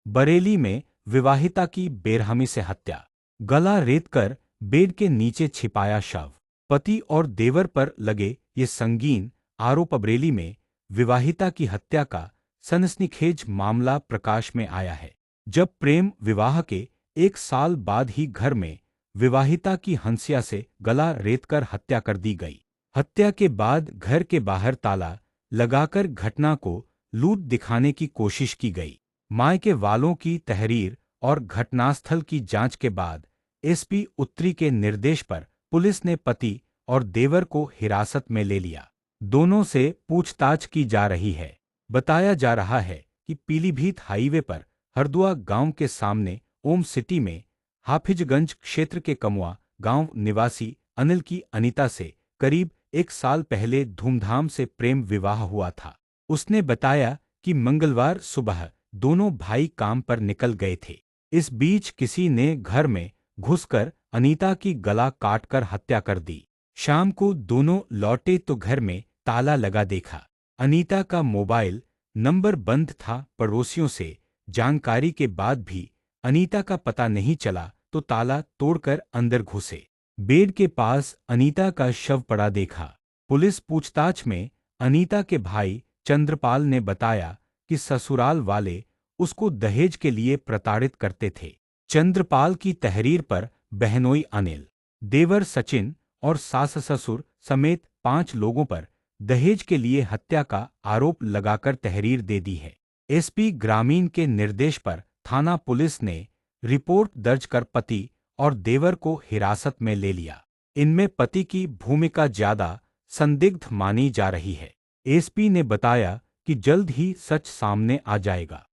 बरेली में विवाहिता की बेरहमी से हत्या। गला रेतकर बेड के नीचे छिपाया शव। पति और देवर पर लगे ये संगीन आरोप। बरेली में विवाहिता की हत्या का सनसनीखेज मामला प्रकाश में आया है, जब प्रेम विवाह के 1 साल बाद ही घर में विवाहिता की हंसिया से गला रेतकर हत्या कर दी गई। हत्या के बाद घर के बाहर ताला लगाकर घटना को लूट दिखाने की कोशिश की गई। मायके वालों की तहरीर और घटनास्थल की जांच के बाद एसपी उत्तरी के निर्देश पर पुलिस ने पति और देवर को हिरासत में ले लिया। दोनों से पूछताछ की जा रही है। बताया जा रहा है कि पीलीभीत हाईवे पर हरदुआ गांव के सामने ओम सिटी में हाफिजगंज क्षेत्र के कमुआ गांव निवासी अनिल की अनीता से करीब 1 साल पहले धूमधाम से प्रेम विवाह हुआ था। उसने बताया कि मंगलवार सुबह दोनों भाई काम पर निकल गए थे। इस बीच किसी ने घर में घुसकर अनीता की गला काटकर हत्या कर दी। शाम को दोनों लौटे तो घर में ताला लगा देखा। अनीता का मोबाइल नंबर बंद था। पड़ोसियों से जानकारी के बाद भी अनीता का पता नहीं चला तो ताला तोड़कर अंदर घुसे। बेड के पास अनीता का शव पड़ा देखा। पुलिस पूछताछ में अनीता के भाई चंद्रपाल ने बताया कि ससुराल वाले उसको दहेज के लिए प्रताड़ित करते थे। चंद्रपाल की तहरीर पर बहनोई अनिल, देवर सचिन और सास ससुर समेत 5 लोगों पर दहेज के लिए हत्या का आरोप लगाकर तहरीर दे दी है। एसपी ग्रामीण के निर्देश पर थाना पुलिस ने रिपोर्ट दर्ज कर पति और देवर को हिरासत में ले लिया। इनमें पति की भूमिका ज्यादा संदिग्ध मानी जा रही है। एसपी ने बताया कि जल्द ही सच सामने आ जाएगा।